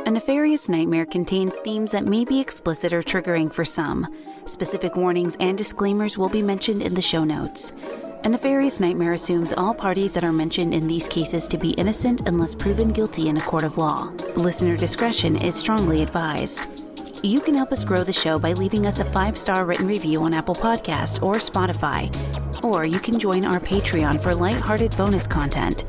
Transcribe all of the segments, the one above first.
A nefarious nightmare contains themes that may be explicit or triggering for some. Specific warnings and disclaimers will be mentioned in the show notes. A nefarious nightmare assumes all parties that are mentioned in these cases to be innocent unless proven guilty in a court of law. Listener discretion is strongly advised. You can help us grow the show by leaving us a 5-star written review on Apple Podcast or Spotify, or you can join our Patreon for lighthearted bonus content.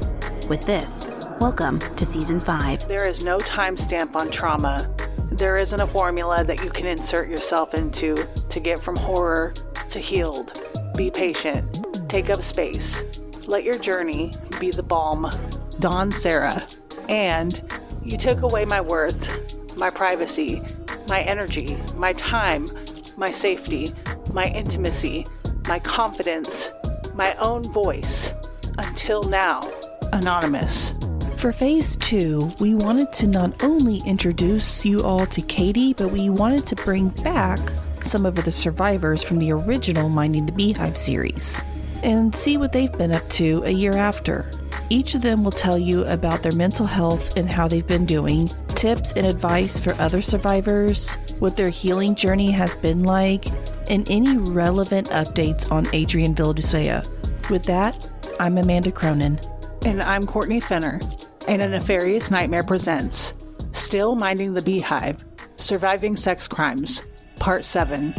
With this, welcome to Season 5. There is no timestamp on trauma. There isn't a formula that you can insert yourself into to get from horror to healed. Be patient. Take up space. Let your journey be the balm. Dawn Sarah. And you took away my worth, my privacy, my energy, my time, my safety, my intimacy, my confidence, my own voice. Until now. Anonymous. For Phase 2, we wanted to not only introduce you all to Katie, but we wanted to bring back some of the survivors from the original Minding the Beehive series and see what they've been up to a year after. Each of them will tell you about their mental health and how they've been doing, tips and advice for other survivors, what their healing journey has been like, and any relevant updates on Adrian Vildusea. With that, I'm Amanda Cronin. And I'm Courtney Fenner. And A Nefarious Nightmare presents Still Minding the Beehive, Surviving Sex Crimes, Part 7.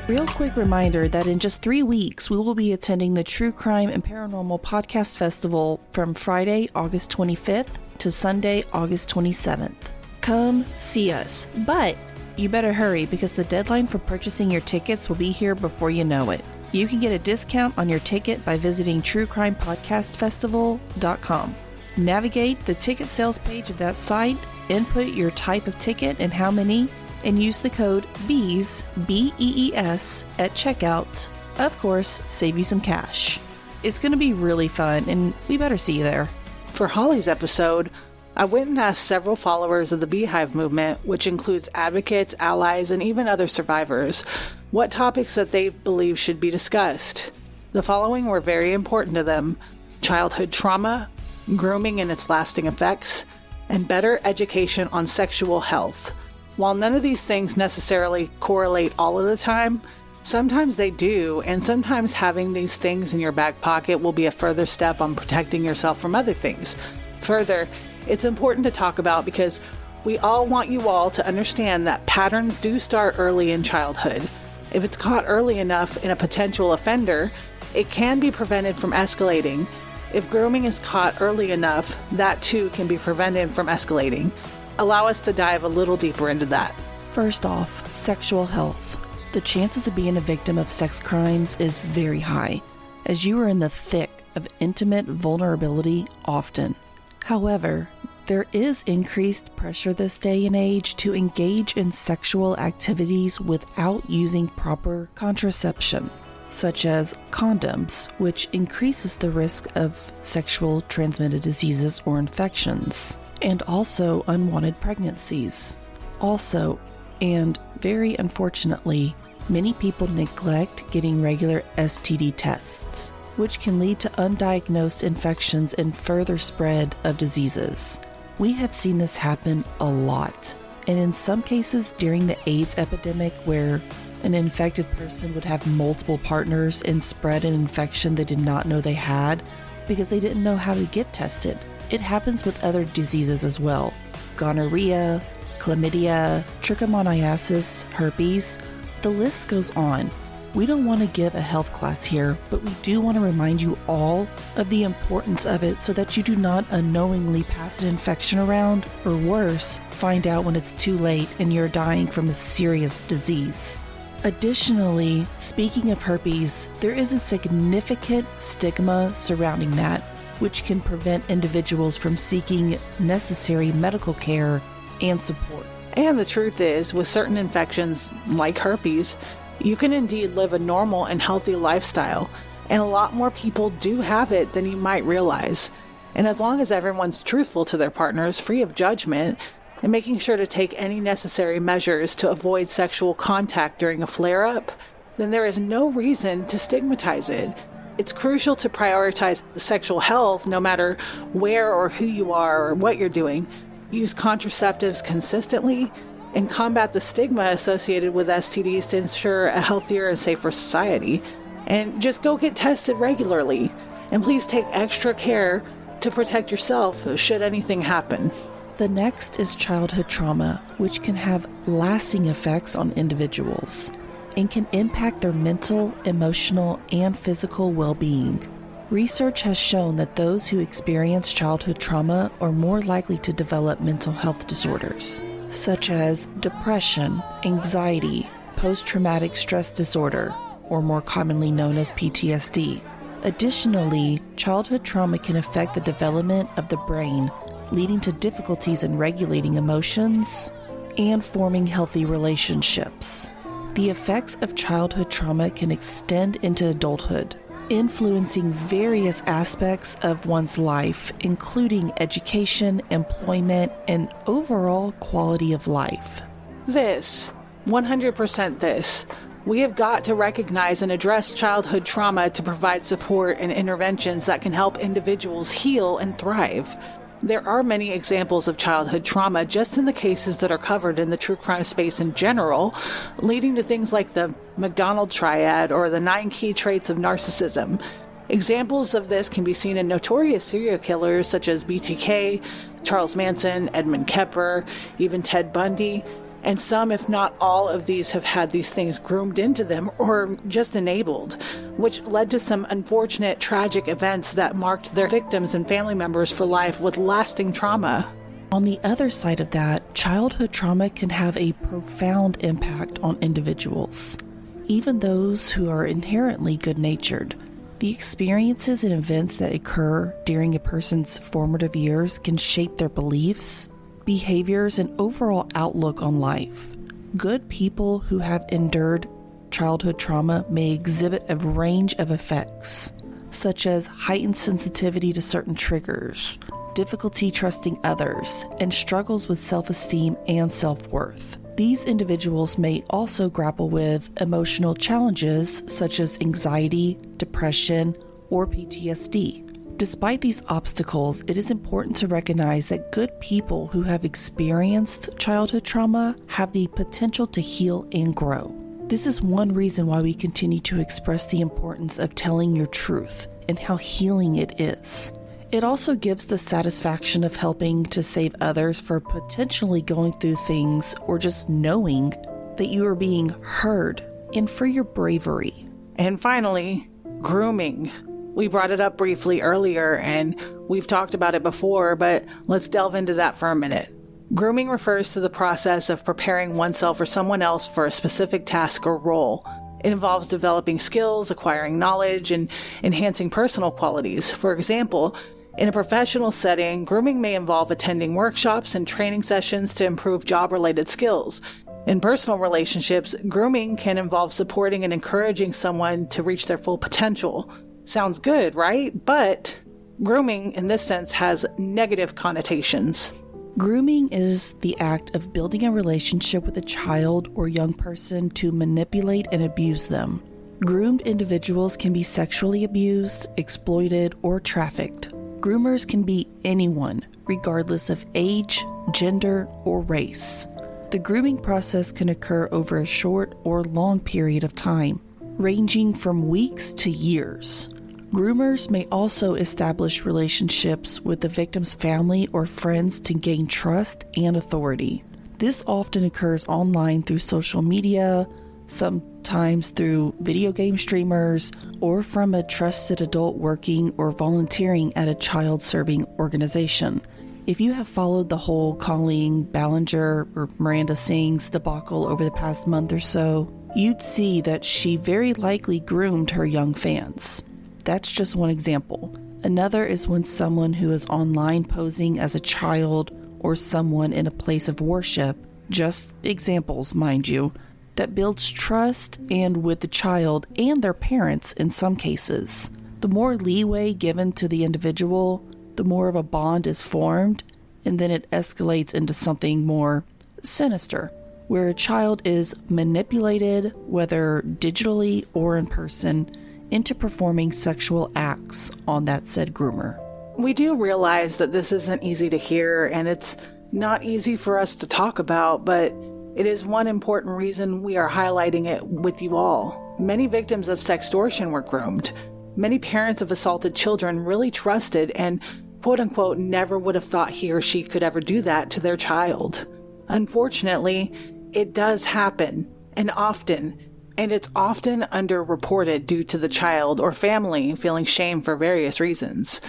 Real quick reminder that in just 3 weeks, we will be attending the True Crime and Paranormal Podcast Festival from Friday, August 25th to Sunday, August 27th. Come see us, but you better hurry because the deadline for purchasing your tickets will be here before you know it. You can get a discount on your ticket by visiting truecrimepodcastfestival.com. Navigate the ticket sales page of that site, input your type of ticket and how many, and use the code BEES, B-E-E-S, at checkout. Of course, save you some cash. It's going to be really fun, and we better see you there. For Holly's episode, I went and asked several followers of the Beehive movement, which includes advocates, allies, and even other survivors, what topics that they believe should be discussed. The following were very important to them: childhood trauma, grooming and its lasting effects, and better education on sexual health. While none of these things necessarily correlate all of the time, sometimes they do, and sometimes having these things in your back pocket will be a further step on protecting yourself from other things. Further, it's important to talk about because we all want you all to understand that patterns do start early in childhood. If it's caught early enough in a potential offender, it can be prevented from escalating. If grooming is caught early enough, that too can be prevented from escalating. Allow us to dive a little deeper into that. First off, sexual health. The chances of being a victim of sex crimes is very high, as you are in the thick of intimate vulnerability often. However, there is increased pressure this day and age to engage in sexual activities without using proper contraception, such as condoms, which increases the risk of sexual transmitted diseases or infections, and also unwanted pregnancies. Also, and very unfortunately, many people neglect getting regular STD tests, which can lead to undiagnosed infections and further spread of diseases. We have seen this happen a lot, and in some cases during the AIDS epidemic, where an infected person would have multiple partners and spread an infection they did not know they had because they didn't know how to get tested. It happens with other diseases as well: gonorrhea, chlamydia, trichomoniasis, herpes. The list goes on. We don't want to give a health class here, but we do want to remind you all of the importance of it so that you do not unknowingly pass an infection around, or worse, find out when it's too late and you're dying from a serious disease. Additionally, speaking of herpes, there is a significant stigma surrounding that, which can prevent individuals from seeking necessary medical care and support. And the truth is, with certain infections like herpes, you can indeed live a normal and healthy lifestyle. And a lot more people do have it than you might realize. And as long as everyone's truthful to their partners, free of judgment, and making sure to take any necessary measures to avoid sexual contact during a flare-up, then there is no reason to stigmatize it. It's crucial to prioritize sexual health no matter where or who you are or what you're doing. Use contraceptives consistently and combat the stigma associated with STDs to ensure a healthier and safer society. And just go get tested regularly. And please take extra care to protect yourself should anything happen. The next is childhood trauma, which can have lasting effects on individuals and can impact their mental, emotional, and physical well-being. Research has shown that those who experience childhood trauma are more likely to develop mental health disorders, such as depression, anxiety, post-traumatic stress disorder, or more commonly known as PTSD. Additionally, childhood trauma can affect the development of the brain, leading to difficulties in regulating emotions and forming healthy relationships. The effects of childhood trauma can extend into adulthood, influencing various aspects of one's life, including education, employment, and overall quality of life. 100% this. We have got to recognize and address childhood trauma to provide support and interventions that can help individuals heal and thrive. There are many examples of childhood trauma just in the cases that are covered in the true crime space in general, leading to things like the McDonald triad or the 9 key traits of narcissism. Examples of this can be seen in notorious serial killers such as BTK, Charles Manson, Edmund Kemper, even Ted Bundy, and some, if not all, of these have had these things groomed into them or just enabled, which led to some unfortunate, tragic events that marked their victims and family members for life with lasting trauma. On the other side of that, childhood trauma can have a profound impact on individuals, even those who are inherently good-natured. The experiences and events that occur during a person's formative years can shape their beliefs, behaviors, and overall outlook on life. Good people who have endured childhood trauma may exhibit a range of effects, such as heightened sensitivity to certain triggers, difficulty trusting others, and struggles with self-esteem and self-worth. These individuals may also grapple with emotional challenges such as anxiety, depression, or PTSD. Despite these obstacles, it is important to recognize that good people who have experienced childhood trauma have the potential to heal and grow. This is one reason why we continue to express the importance of telling your truth and how healing it is. It also gives the satisfaction of helping to save others for potentially going through things or just knowing that you are being heard, and for your bravery. And finally, grooming. We brought it up briefly earlier, and we've talked about it before, but let's delve into that for a minute. Grooming refers to the process of preparing oneself or someone else for a specific task or role. It involves developing skills, acquiring knowledge, and enhancing personal qualities. For example, in a professional setting, grooming may involve attending workshops and training sessions to improve job-related skills. In personal relationships, grooming can involve supporting and encouraging someone to reach their full potential. Sounds good, right? But grooming, in this sense, has negative connotations. Grooming is the act of building a relationship with a child or young person to manipulate and abuse them. Groomed individuals can be sexually abused, exploited, or trafficked. Groomers can be anyone, regardless of age, gender, or race. The grooming process can occur over a short or long period of time, ranging from weeks to years. Groomers may also establish relationships with the victim's family or friends to gain trust and authority. This often occurs online through social media, sometimes through video game streamers, or from a trusted adult working or volunteering at a child-serving organization. If you have followed the whole Colleen Ballinger or Miranda Sings debacle over the past month or so, you'd see that she very likely groomed her young fans. That's just one example. Another is when someone who is online posing as a child or someone in a place of worship, just examples, mind you, that builds trust and with the child and their parents in some cases. The more leeway given to the individual, the more of a bond is formed, and then it escalates into something more sinister, where a child is manipulated, whether digitally or in person, into performing sexual acts on that said groomer. We do realize that this isn't easy to hear, and it's not easy for us to talk about, but it is one important reason we are highlighting it with you all. Many victims of sextortion were groomed. Many parents of assaulted children really trusted and, quote-unquote, never would have thought he or she could ever do that to their child. Unfortunately, it does happen, and often, and it's often underreported due to the child or family feeling shame for various reasons.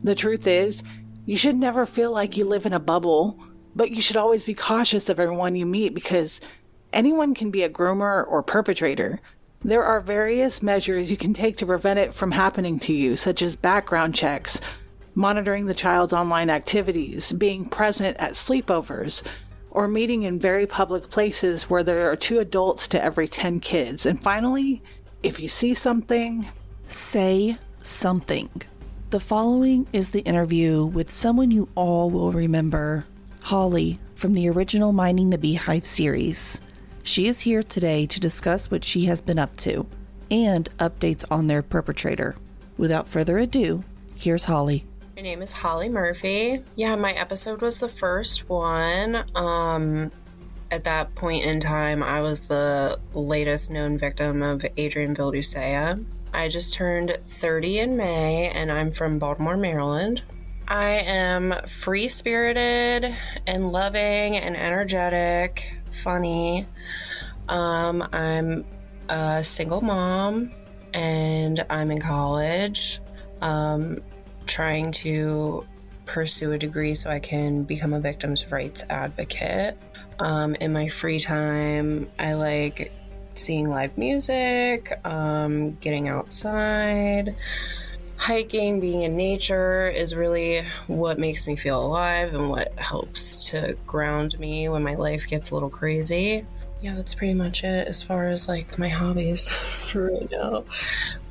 The truth is, you should never feel like you live in a bubble, but you should always be cautious of everyone you meet because anyone can be a groomer or perpetrator. There are various measures you can take to prevent it from happening to you, such as background checks, monitoring the child's online activities, being present at sleepovers, or meeting in very public places where there are 2 adults to every 10 kids. And finally, if you see something, say something. The following is the interview with someone you all will remember, Holly, from the original Minding the Beehive series. She is here today to discuss what she has been up to and updates on their perpetrator. Without further ado, here's Holly. My name is Holly Murphy. Yeah, my episode was the first one. At that point in time, I was the latest known victim of Adrian Vildusea. I just turned 30 in May, and I'm from Baltimore, Maryland. I am free-spirited and loving and energetic, funny. I'm a single mom, and I'm in college. Trying to pursue a degree so I can become a victim's rights advocate. In my free time, I like seeing live music, getting outside, hiking, being in nature is really what makes me feel alive and what helps to ground me when my life gets a little crazy. Yeah, that's pretty much it as far as like my hobbies for right now.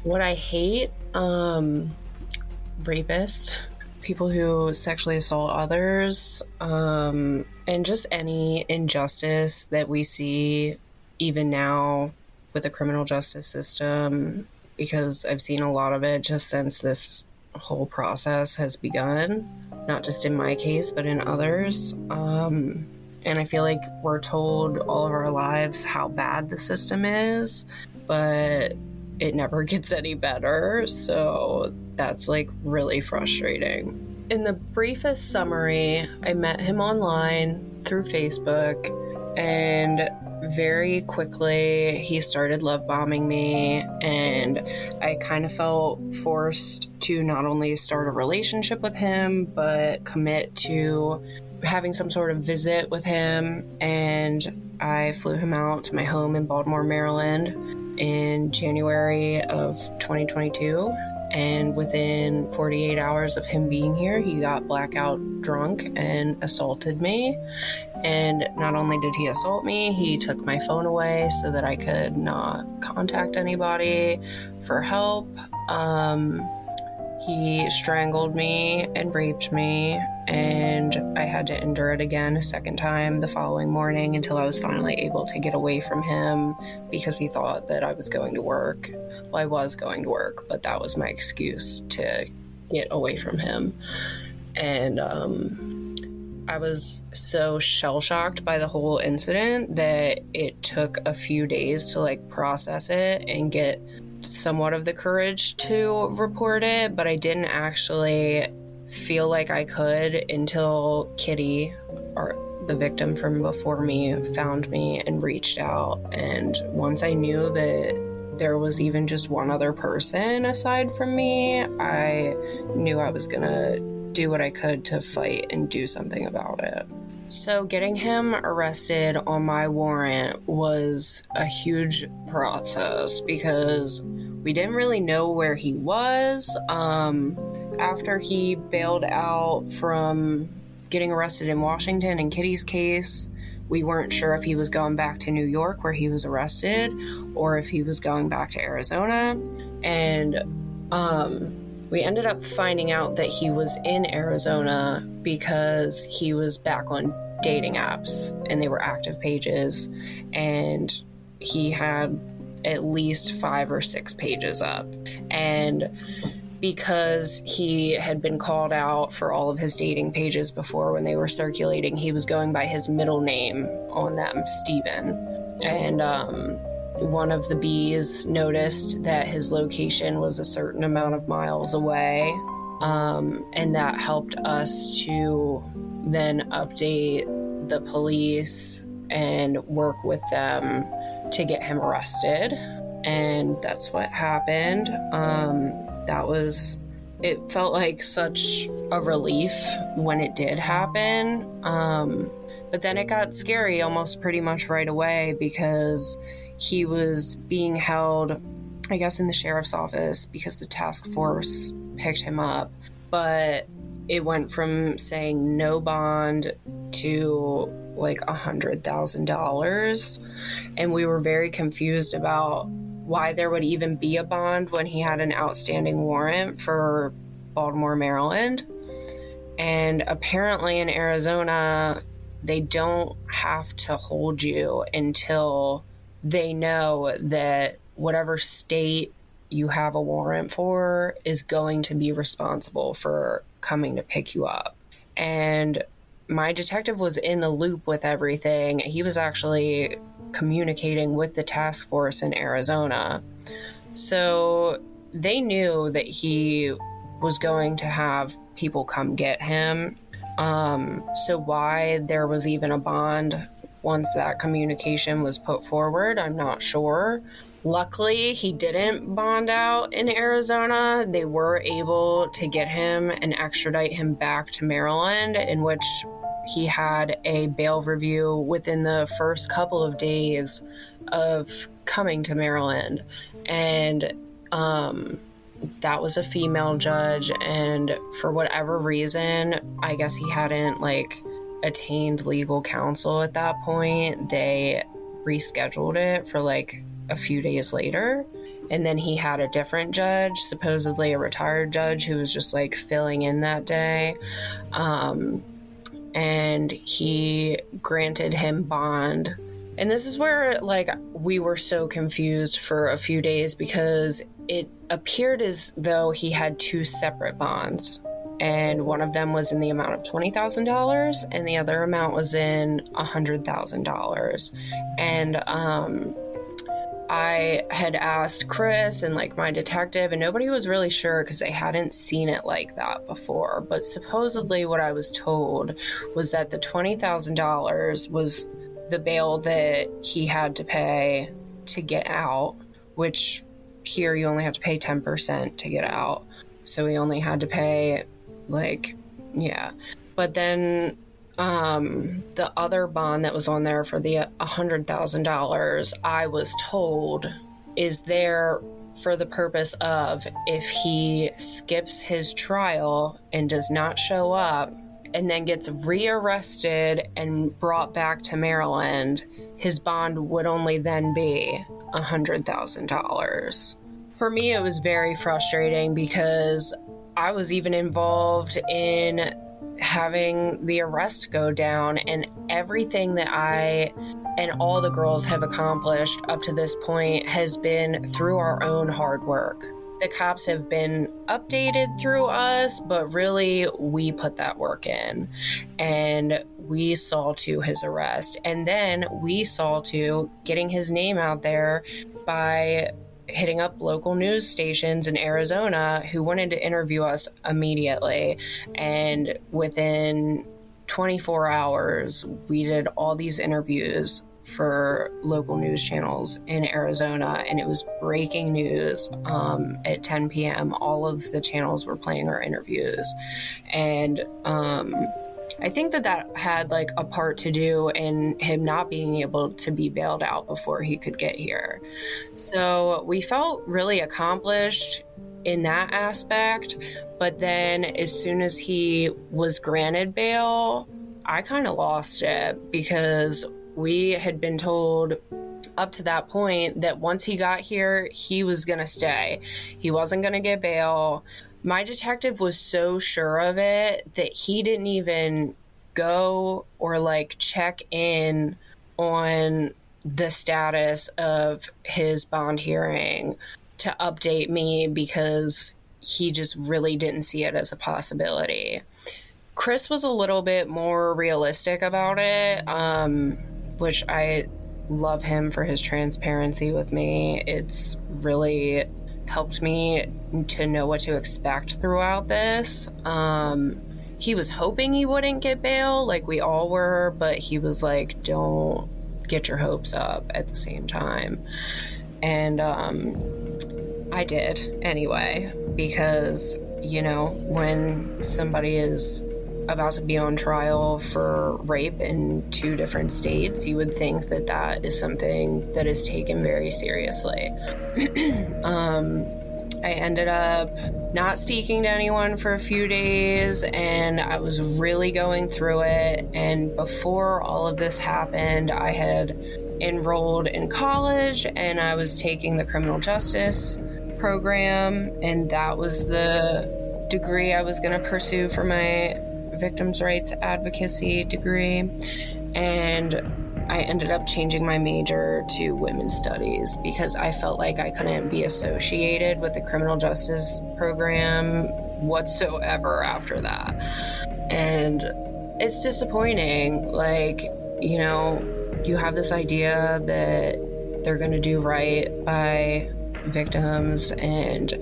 What I hate, rapists, people who sexually assault others, and just any injustice that we see even now with the criminal justice system, because I've seen a lot of it just since this whole process has begun, not just in my case, but in others. And I feel like we're told all of our lives how bad the system is, but it never gets any better. So that's like really frustrating. In the briefest summary, I met him online through Facebook, and very quickly he started love bombing me, and I kind of felt forced to not only start a relationship with him, but commit to having some sort of visit with him. And I flew him out to my home in Baltimore, Maryland in January of 2022. And within 48 hours of him being here, he got blackout drunk and assaulted me. And not only did he assault me, he took my phone away so that I could not contact anybody for help. He strangled me and raped me, and I had to endure it again a second time the following morning until I was finally able to get away from him because he thought that I was going to work. Well, I was going to work, but that was my excuse to get away from him. And I was so shell-shocked by the whole incident that it took a few days to like process it and get somewhat of the courage to report it, but I didn't actually feel like I could until Kitty, or the victim from before me, found me and reached out. And once I knew that there was even just one other person aside from me, I knew I was gonna do what I could to fight and do something about it. So getting him arrested on my warrant was a huge process because we didn't really know where he was. After he bailed out from getting arrested in Washington in Kitty's case, we weren't sure if he was going back to New York where he was arrested or if he was going back to Arizona. And we ended up finding out that he was in Arizona because he was back on dating apps and they were active pages, and he had at least 5 or 6 pages up. And because he had been called out for all of his dating pages before when they were circulating, he was going by his middle name on them, Steven. And one of the bees noticed that his location was a certain amount of miles away, and that helped us to then update the police and work with them to get him arrested. And that's what happened. It felt like such a relief when it did happen. But then it got scary almost pretty much right away, because he was being held, I guess, in the sheriff's office because the task force picked him up. But it went from saying no bond to like $100,000. And we were very confused about why there would even be a bond when he had an outstanding warrant for Baltimore, Maryland. And apparently in Arizona, they don't have to hold you until they know that whatever state you have a warrant for is going to be responsible for coming to pick you up. And my detective was in the loop with everything. He was actually communicating with the task force in Arizona. So they knew that he was going to have people come get him. So why there was even a bond once that communication was put forward, I'm not sure. Luckily, he didn't bond out in Arizona. They were able to get him and extradite him back to Maryland, in which he had a bail review within the first couple of days of coming to Maryland. And that was a female judge, and for whatever reason, I guess he hadn't attained legal counsel at that point. They rescheduled it for a few days later, and then he had a different judge, supposedly a retired judge, who was just filling in that day, and he granted him bond. And this is where we were so confused for a few days, because it appeared as though he had 2 separate bonds, and one of them was in the amount of $20,000 and the other amount was in $100,000. And I had asked Chris and my detective, and nobody was really sure because they hadn't seen it like that before. But supposedly what I was told was that the $20,000 was the bail that he had to pay to get out, which here you only have to pay 10% to get out. So he only had to pay But then the other bond that was on there for the $100,000, I was told, is there for the purpose of, if he skips his trial and does not show up and then gets rearrested and brought back to Maryland, his bond would only then be $100,000. For me, it was very frustrating because I was even involved in having the arrest go down, and everything that I and all the girls have accomplished up to this point has been through our own hard work. The cops have been updated through us, but really we put that work in, and we saw to his arrest, and then we saw to getting his name out there by hitting up local news stations in Arizona who wanted to interview us immediately. And within 24 hours, we did all these interviews for local news channels in Arizona, and it was breaking news. At 10 p.m., all of the channels were playing our interviews. And I think that had a part to do in him not being able to be bailed out before he could get here. So we felt really accomplished in that aspect. But then as soon as he was granted bail, I kind of lost it, because we had been told up to that point that once he got here, he was going to stay. He wasn't going to get bail. My detective was so sure of it that he didn't even go or like check in on the status of his bond hearing to update me because he just really didn't see it as a possibility. Chris was a little bit more realistic about it, which I love him for his transparency with me. It's really helped me to know what to expect throughout this. He was hoping he wouldn't get bail, like we all were, but he was like, don't get your hopes up at the same time. And I did anyway, because, you know, when somebody is about to be on trial for rape in 2 different states, you would think that that is something that is taken very seriously. I ended up not speaking to anyone for a few days, and I was really going through it. And before all of this happened, I had enrolled in college and I was taking the criminal justice program, and that was the degree I was going to pursue for my victims' rights advocacy degree. And I ended up changing my major to women's studies because I felt like I couldn't be associated with the criminal justice program whatsoever after that. And it's disappointing. Like, you know, you have this idea that they're going to do right by victims, and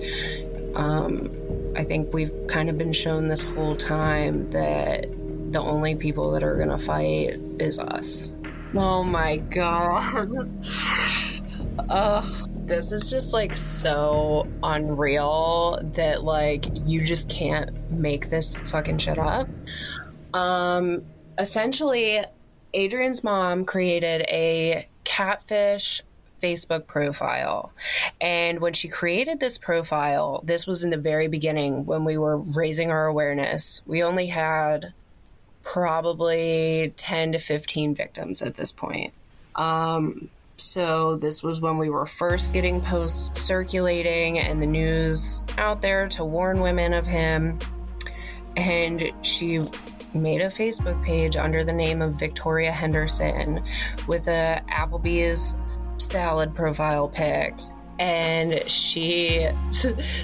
I think we've kind of been shown this whole time that the only people that are going to fight is us. Oh my god. Ugh. This is just like so unreal that like you just can't make this fucking shit up. Essentially, Adrian's mom created a catfish Facebook profile. And when she created this profile, this was in the very beginning when we were raising our awareness. We only had probably 10 to 15 victims at this point. So this was when we were first getting posts circulating and the news out there to warn women of him. And she made a Facebook page under the name of Victoria Henderson with a Applebee's salad profile pic. And she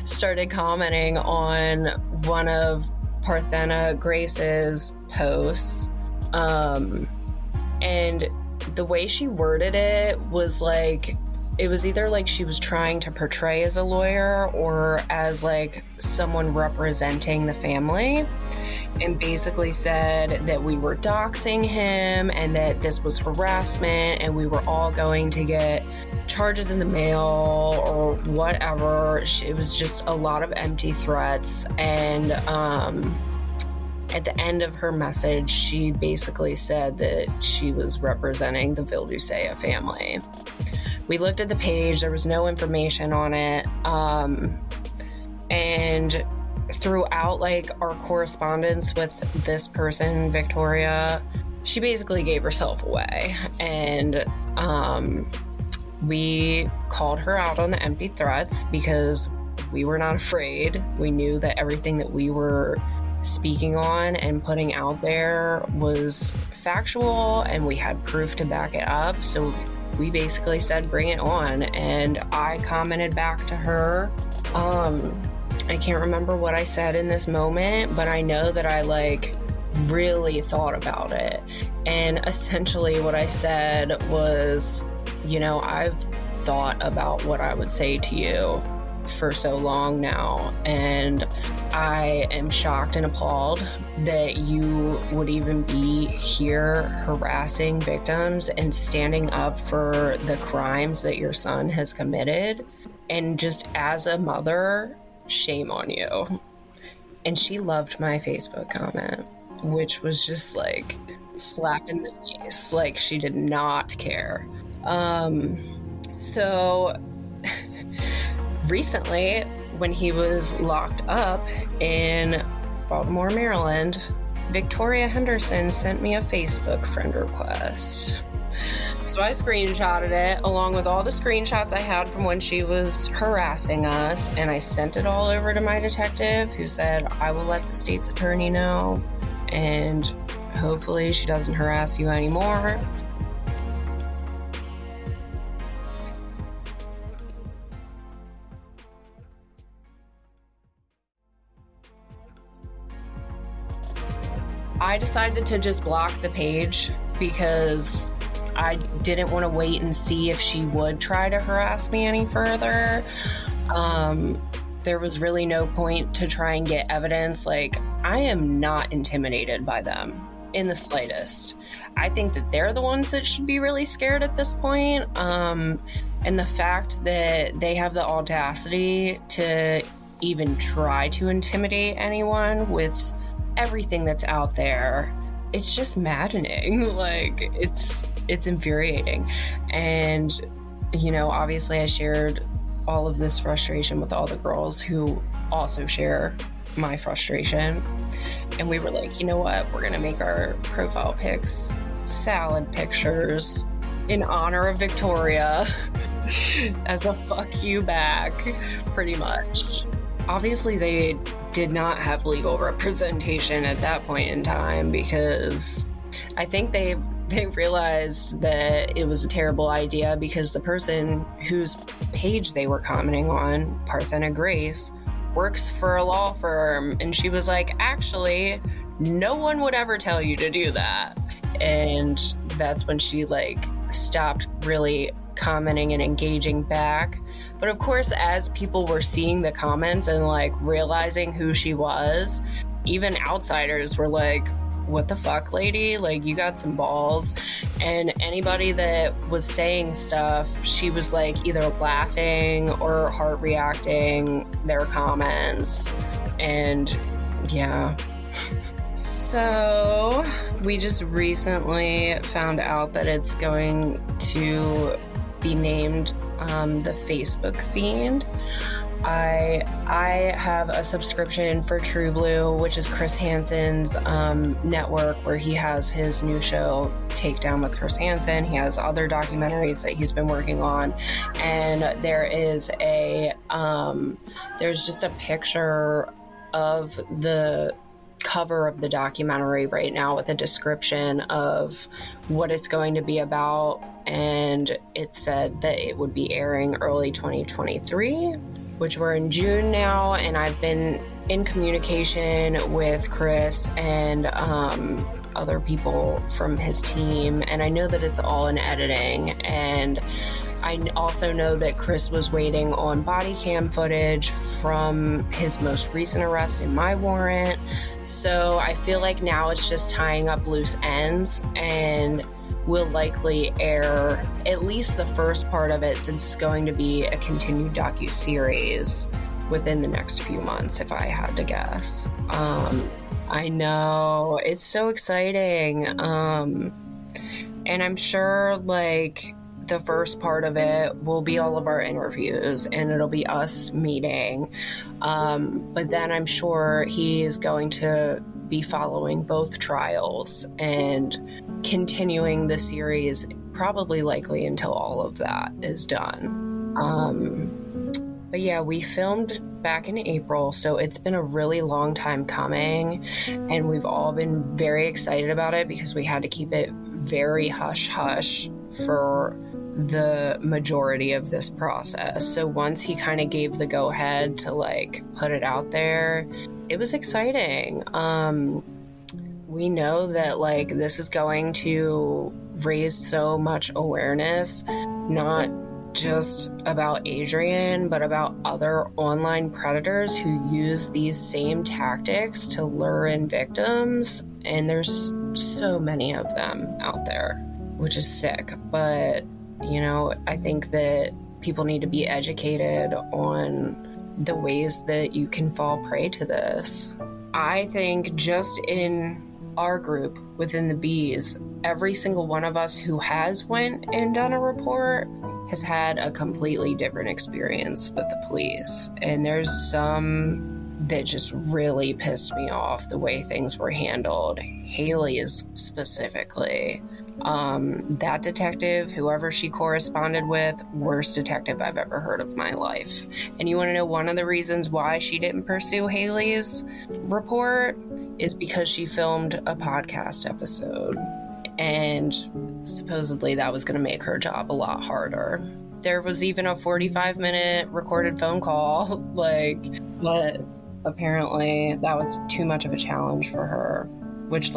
started commenting on one of Parthena Grace's posts. And the way she worded it was like, it was either like she was trying to portray as a lawyer or as like someone representing the family, and basically said that we were doxing him and that this was harassment and we were all going to get charges in the mail or whatever. It was just a lot of empty threats. And at the end of her message, she basically said that she was representing the Vildusea family. We looked at the page, there was no information on it. And throughout like our correspondence with this person, Victoria, she basically gave herself away. And we called her out on the empty threats because we were not afraid. We knew that everything that we were speaking on and putting out there was factual and we had proof to back it up. So we basically said, bring it on. And I commented back to her. I can't remember what I said in this moment, but I know that I like really thought about it. And essentially what I said was, you know, I've thought about what I would say to you for so long now, and I am shocked and appalled that you would even be here harassing victims and standing up for the crimes that your son has committed. And just as a mother, shame on you. And she loved my Facebook comment, which was just like slapped in the face. Like she did not care. So recently, when he was locked up in Baltimore, Maryland, Victoria Henderson sent me a Facebook friend request. So I screenshotted it along with all the screenshots I had from when she was harassing us, and I sent it all over to my detective, who said, I will let the state's attorney know, and hopefully she doesn't harass you anymore. I decided to just block the page because I didn't want to wait and see if she would try to harass me any further. There was really no point to try and get evidence. Like, I am not intimidated by them in the slightest. I think that they're the ones that should be really scared at this point. And the fact that they have the audacity to even try to intimidate anyone with everything that's out there, it's just maddening. Like, it's infuriating. And, you know, obviously I shared all of this frustration with all the girls who also share my frustration. And we were like, you know what? We're going to make our profile pics salad pictures in honor of Victoria as a fuck you back, pretty much. Obviously, they did not have legal representation at that point in time because I think they realized that it was a terrible idea because the person whose page they were commenting on, Parthena Grace, works for a law firm, and she was like, actually, no one would ever tell you to do that. And that's when she stopped really commenting and engaging back. But of course, as people were seeing the comments and realizing who she was, even outsiders were like, what the fuck, lady? You got some balls. And anybody that was saying stuff, she was either laughing or heart reacting their comments. And yeah. So we just recently found out that it's going to be named the Facebook Fiend. I have a subscription for True Blue, which is Chris Hansen's network, where he has his new show Takedown with Chris Hansen. He has other documentaries that he's been working on, and there is there's just a picture of the cover of the documentary right now with a description of what it's going to be about, and it said that it would be airing early 2023, which we're in June now, and I've been in communication with Chris and other people from his team, and I know that it's all in editing. And I also know that Chris was waiting on body cam footage from his most recent arrest in my warrant. So I feel like now it's just tying up loose ends, and will likely air at least the first part of it, since it's going to be a continued docuseries within the next few months, if I had to guess. I know, it's so exciting. And I'm sure the first part of it will be all of our interviews, and it'll be us meeting. But then I'm sure he's going to be following both trials and continuing the series, probably likely until all of that is done. But yeah, we filmed back in April, so it's been a really long time coming, and we've all been very excited about it because we had to keep it very hush-hush for the majority of this process. So once he kind of gave the go-ahead to put it out there, it was exciting. We know that this is going to raise so much awareness, not just about Adrian, but about other online predators who use these same tactics to lure in victims. And there's so many of them out there, which is sick. But I think that people need to be educated on the ways that you can fall prey to this. I think just in our group within the Bees, every single one of us who has went and done a report has had a completely different experience with the police. And there's some that just really pissed me off the way things were handled. Haley's specifically. That detective, whoever she corresponded with, worst detective I've ever heard of my life. And you want to know one of the reasons why she didn't pursue Haley's report is because she filmed a podcast episode. And supposedly that was going to make her job a lot harder. There was even a 45-minute recorded phone call, but apparently that was too much of a challenge for her, which,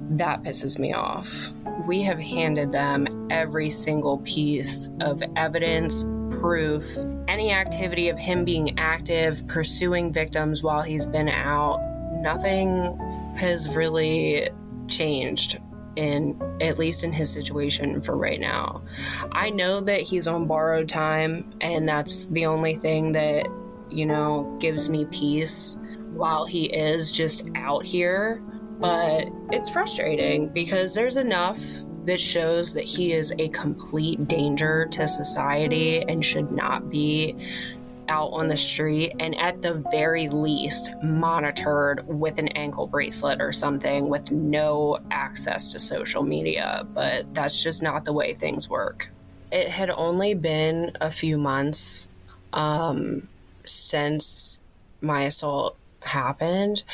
that pisses me off. We have handed them every single piece of evidence, proof, any activity of him being active, pursuing victims while he's been out. Nothing has really changed, at least in his situation for right now. I know that he's on borrowed time, and that's the only thing that, gives me peace while he is just out here. But it's frustrating because there's enough that shows that he is a complete danger to society and should not be out on the street, and at the very least monitored with an ankle bracelet or something, with no access to social media. But that's just not the way things work. It had only been a few months since my assault happened,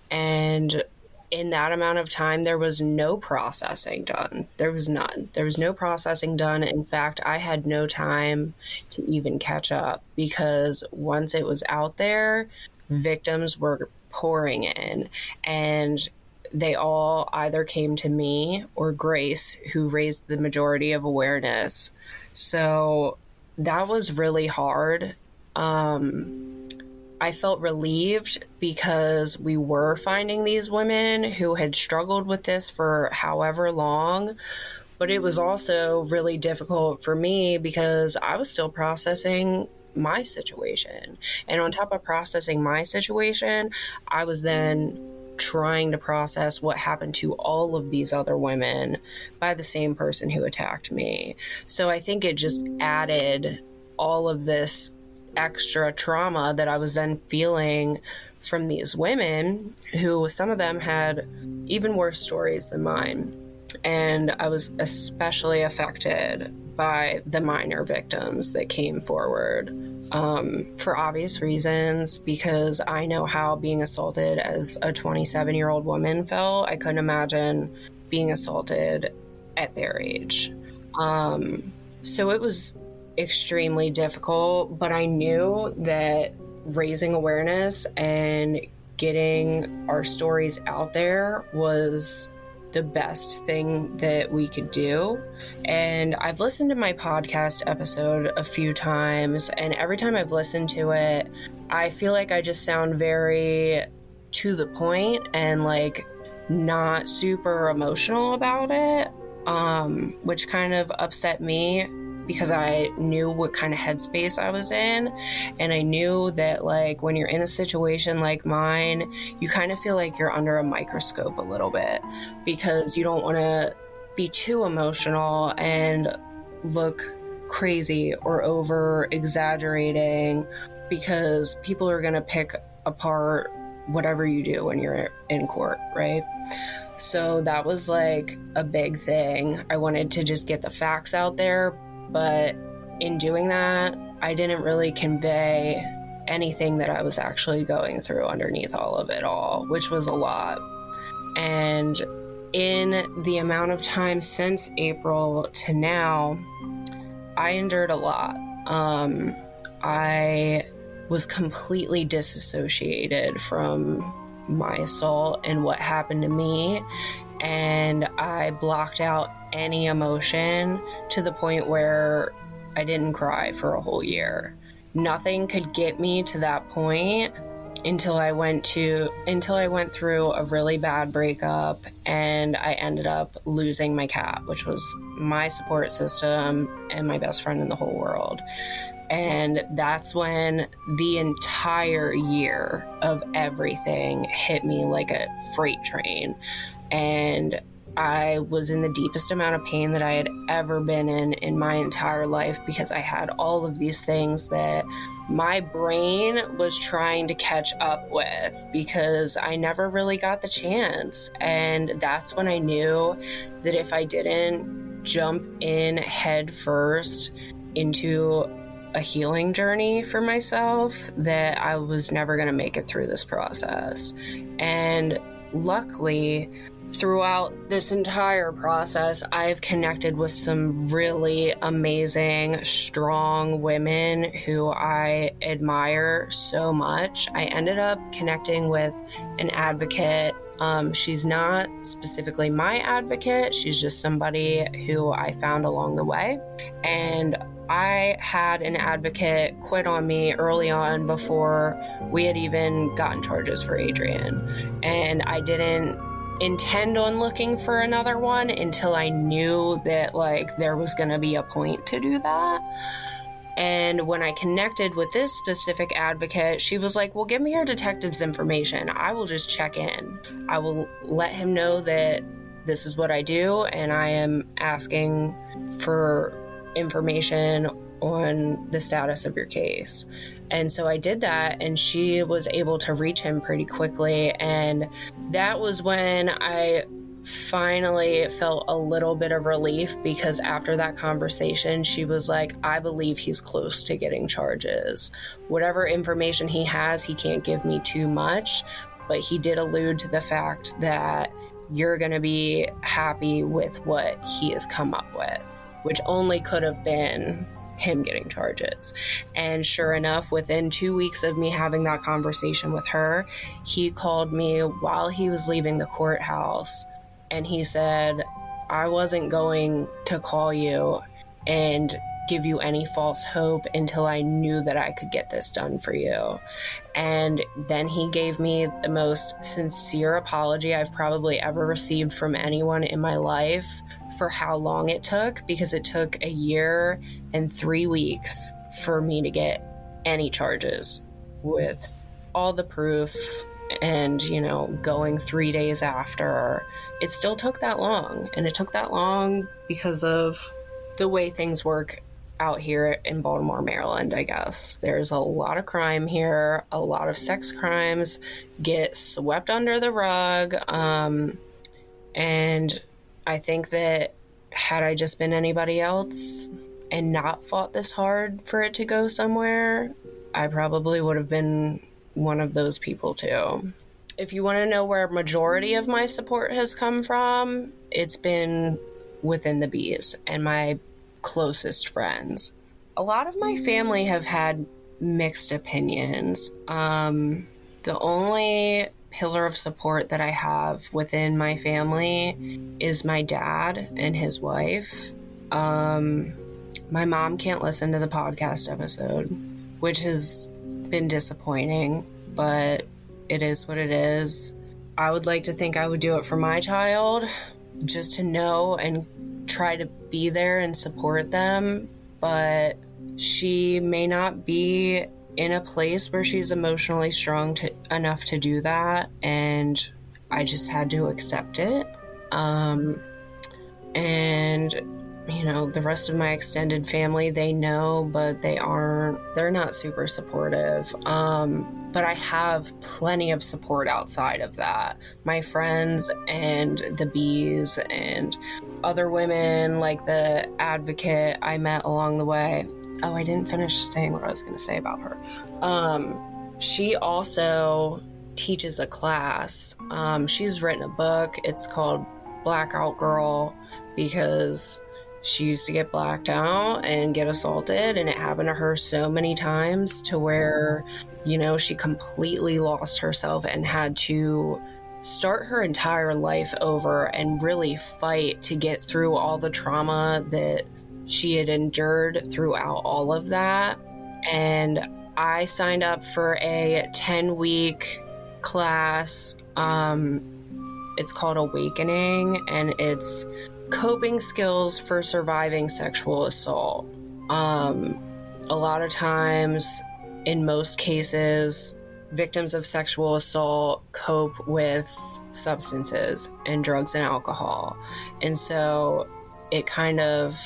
and in that amount of time, there was no processing done. There was none. There was no processing done. In fact, I had no time to even catch up, because once it was out there, victims were pouring in, and they all either came to me or Grace, who raised the majority of awareness. So that was really hard. I felt relieved because we were finding these women who had struggled with this for however long, but it was also really difficult for me because I was still processing my situation. And on top of processing my situation, I was then trying to process what happened to all of these other women by the same person who attacked me. So I think it just added all of this extra trauma that I was then feeling from these women, who some of them had even worse stories than mine. And I was especially affected by the minor victims that came forward, for obvious reasons, because I know how being assaulted as a 27-year-old woman felt. I couldn't imagine being assaulted at their age. So it was extremely difficult, but I knew that raising awareness and getting our stories out there was the best thing that we could do. And I've listened to my podcast episode a few times, and every time I've listened to it, I feel like I just sound very to the point and not super emotional about it, which kind of upset me, because I knew what kind of headspace I was in. And I knew that when you're in a situation like mine, you kind of feel like you're under a microscope a little bit, because you don't want to be too emotional and look crazy or over exaggerating, because people are going to pick apart whatever you do when you're in court, right? So that was a big thing. I wanted to just get the facts out there, but in doing that, I didn't really convey anything that I was actually going through underneath all of it all, which was a lot. And in the amount of time since April to now, I endured a lot. I was completely disassociated from my assault and what happened to me, and I blocked out any emotion to the point where I didn't cry for a whole year. Nothing could get me to that point until I went through a really bad breakup, and I ended up losing my cat, which was my support system and my best friend in the whole world. And that's when the entire year of everything hit me like a freight train. And I was in the deepest amount of pain that I had ever been in my entire life, because I had all of these things that my brain was trying to catch up with, because I never really got the chance. And that's when I knew that if I didn't jump in head first into a healing journey for myself, that I was never going to make it through this process. And luckily, throughout this entire process, I've connected with some really amazing, strong women who I admire so much. I ended up connecting with an advocate. She's not specifically my advocate. She's just somebody who I found along the way. And I had an advocate quit on me early on before we had even gotten charges for Adrian. And I didn't intend on looking for another one until I knew that there was going to be a point to do that. And when I connected with this specific advocate, she was like, well, give me your detective's information. I will just check in. I will let him know that this is what I do, and I am asking for information on the status of your case. And so I did that, and she was able to reach him pretty quickly. And that was when I finally felt a little bit of relief, because after that conversation, she was like, I believe he's close to getting charges. Whatever information he has, he can't give me too much, but he did allude to the fact that you're going to be happy with what he has come up with, which only could have been him getting charges. And sure enough, within 2 weeks of me having that conversation with her, he called me while he was leaving the courthouse, and he said, I wasn't going to call you and give you any false hope until I knew that I could get this done for you. And then he gave me the most sincere apology I've probably ever received from anyone in my life for how long it took, because it took 1 year and 3 weeks for me to get any charges with all the proof. And, going 3 days after, it still took that long. And it took that long because of the way things work out here in Baltimore, Maryland, I guess. There's a lot of crime here. A lot of sex crimes get swept under the rug. And I think that had I just been anybody else and not fought this hard for it to go somewhere, I probably would have been one of those people too. If you want to know where a majority of my support has come from, it's been within the bees and my closest friends. A lot of my family have had mixed opinions. The only pillar of support that I have within my family is my dad and his wife. My mom can't listen to the podcast episode, which has been disappointing, but it is what it is. I would like to think I would do it for my child, just to know and try to be there and support them, but she may not be in a place where she's emotionally strong enough to do that, and I just had to accept it. And the rest of my extended family, they know, but they're not super supportive. But I have plenty of support outside of that. My friends and the bees and other women, like the advocate I met along the way. Oh, I didn't finish saying what I was going to say about her. She also teaches a class. She's written a book. It's called Blackout Girl, because she used to get blacked out and get assaulted, and it happened to her so many times to where, she completely lost herself and had to start her entire life over and really fight to get through all the trauma that she had endured throughout all of that. And I signed up for a 10-week class. It's called Awakening, and it's coping skills for surviving sexual assault. A lot of times, in most cases, victims of sexual assault cope with substances and drugs and alcohol. And so it kind of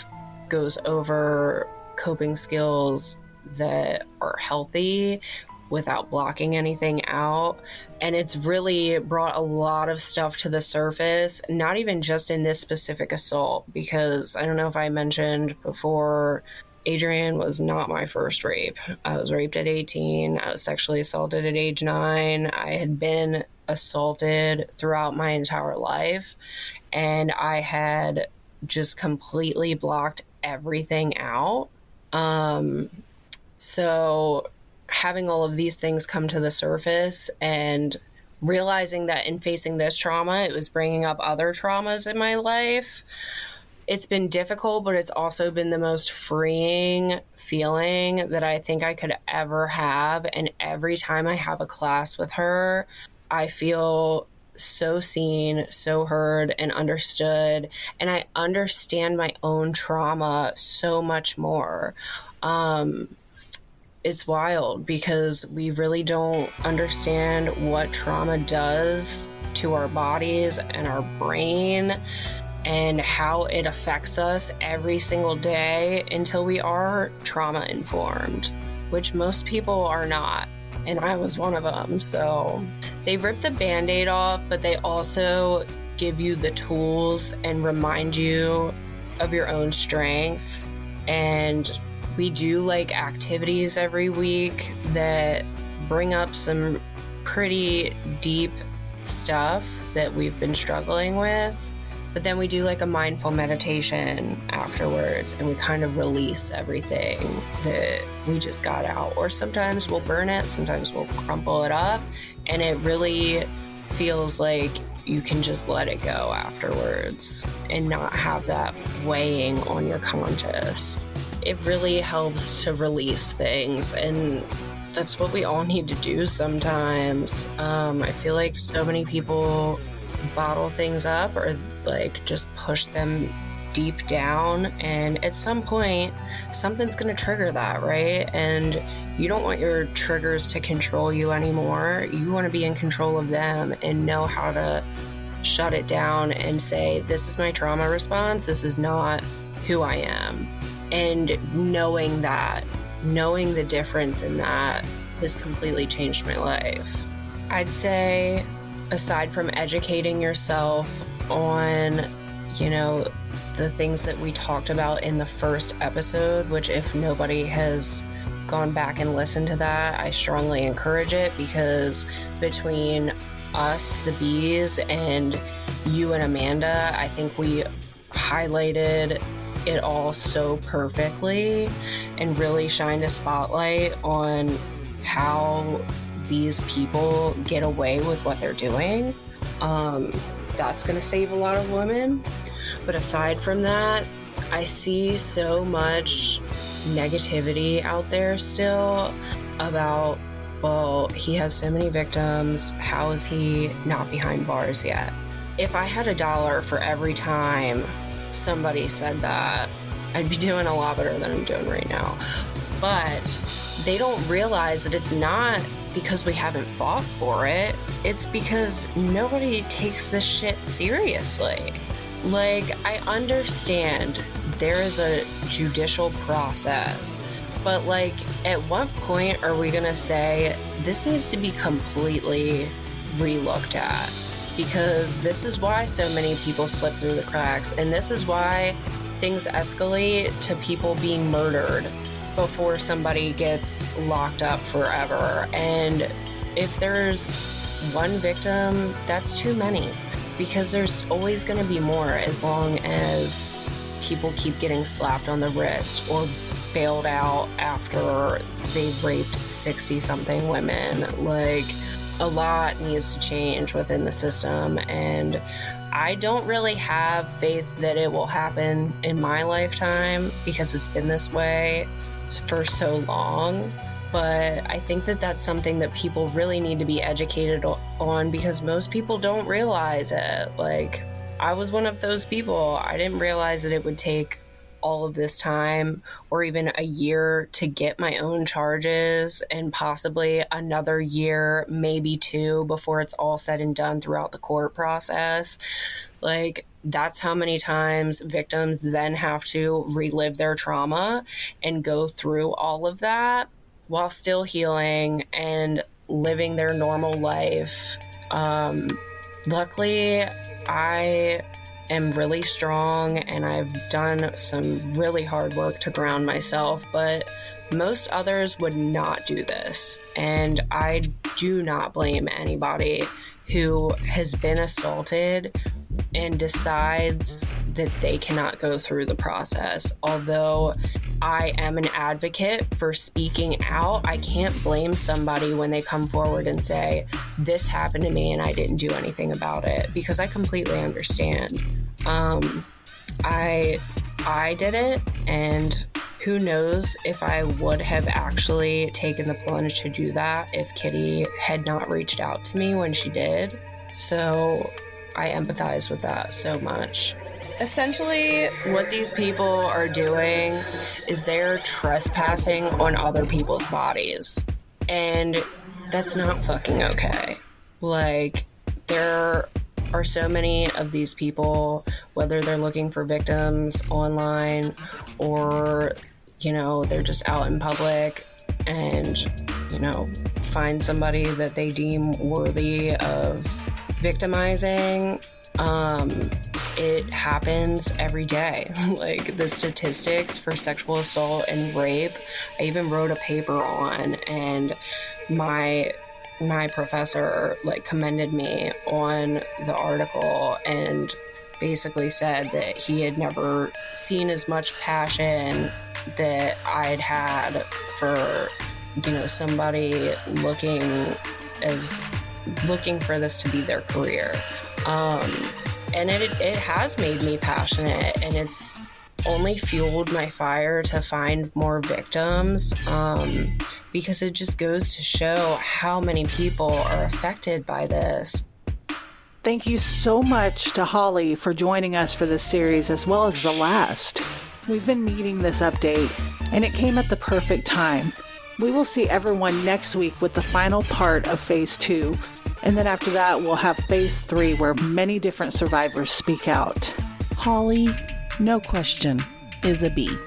goes over coping skills that are healthy without blocking anything out. And it's really brought a lot of stuff to the surface, not even just in this specific assault, because I don't know if I mentioned before, Adrian was not my first rape. I was raped at 18. I was sexually assaulted at age 9. I had been assaulted throughout my entire life, and I had just completely blocked everything out. So having all of these things come to the surface and realizing that in facing this trauma, it was bringing up other traumas in my life. It's been difficult, but it's also been the most freeing feeling that I think I could ever have. And every time I have a class with her, I feel so seen, so heard, and understood. And I understand my own trauma so much more. It's wild because we really don't understand what trauma does to our bodies and our brain, and how it affects us every single day until we are trauma informed, which most people are not. And I was one of them. So they rip the Band-Aid off, but they also give you the tools and remind you of your own strength. And we do like activities every week that bring up some pretty deep stuff that we've been struggling with. But then we do like a mindful meditation afterwards, and we kind of release everything that we just got out. Or sometimes we'll burn it, sometimes we'll crumple it up, and it really feels like you can just let it go afterwards and not have that weighing on your conscience. It really helps to release things, and that's what we all need to do sometimes. I feel like so many people bottle things up or like just push them deep down, and at some point something's going to trigger that, right? And you don't want your triggers to control you anymore. You want to be in control of them and know how to shut it down and say, this is my trauma response, this is not who I am. And knowing the difference in that has completely changed my life. I'd say, aside from educating yourself on, the things that we talked about in the first episode, which if nobody has gone back and listened to that, I strongly encourage it, because between us, the bees, and you and Amanda, I think we highlighted it all so perfectly and really shined a spotlight on how these people get away with what they're doing. That's going to save a lot of women. But aside from that, I see so much negativity out there still about, well, he has so many victims, how is he not behind bars yet? If I had $1 for every time somebody said that, I'd be doing a lot better than I'm doing right now. But they don't realize that it's not because we haven't fought for it. It's because nobody takes this shit seriously. Like, I understand there is a judicial process, but like, at what point are we gonna say this needs to be completely re-looked at? Because this is why so many people slip through the cracks, and this is why things escalate to people being murdered before somebody gets locked up forever. And if there's one victim, that's too many, because there's always going to be more as long as people keep getting slapped on the wrist or bailed out after they've raped 60-something women. Like, a lot needs to change within the system, and I don't really have faith that it will happen in my lifetime because it's been this way for so long. But I think that that's something that people really need to be educated on, because most people don't realize it. Like, I was one of those people. I didn't realize that it would take all of this time, or even a year to get my own charges, and possibly another year, maybe 2, before it's all said and done throughout the court process. Like, that's how many times victims then have to relive their trauma and go through all of that while still healing and living their normal life. Luckily, I am really strong and I've done some really hard work to ground myself, but most others would not do this. And I do not blame anybody who has been assaulted and decides that they cannot go through the process. Although I am an advocate for speaking out, I can't blame somebody when they come forward and say, this happened to me and I didn't do anything about it, because I completely understand. I did it, and who knows if I would have actually taken the plunge to do that if Kitty had not reached out to me when she did. So I empathize with that so much. Essentially, what these people are doing is they're trespassing on other people's bodies. And that's not fucking okay. Like, there are so many of these people, whether they're looking for victims online or, you know, they're just out in public and, you know, find somebody that they deem worthy of victimizing. It happens every day. Like, the statistics for sexual assault and rape, I even wrote a paper on, and my professor like commended me on the article and basically said that he had never seen as much passion that I'd had for, you know, somebody looking for this to be their career. And it has made me passionate, and it's only fueled my fire to find more victims, because it just goes to show how many people are affected by this. Thank you so much to Holly for joining us for this series, as well as the last. We've been needing this update, and it came at the perfect time. We will see everyone next week with the final part of Phase 2. And then after that, we'll have Phase 3, where many different survivors speak out. Holly, no question, is a bee.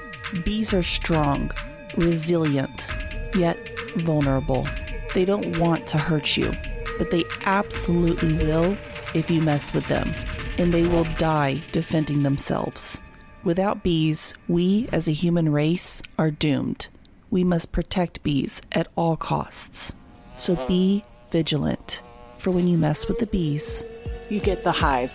Bees are strong, resilient, yet vulnerable. They don't want to hurt you, but they absolutely will if you mess with them, and they will die defending themselves. Without bees, we as a human race are doomed. We must protect bees at all costs. So be vigilant. For when you mess with the bees, you get the hive.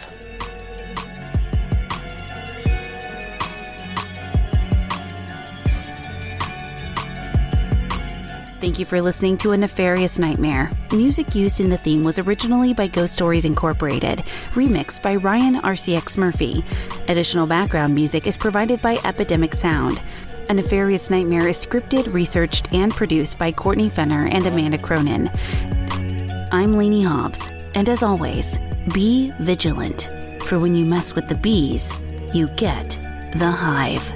Thank you for listening to A Nefarious Nightmare. Music used in the theme was originally by Ghost Stories Incorporated, remixed by Ryan RCX Murphy. Additional background music is provided by Epidemic Sound. A Nefarious Nightmare is scripted, researched, and produced by Courtney Fenner and Amanda Cronin. I'm Lainey Hobbs, and as always, be vigilant, for when you mess with the bees, you get the hive.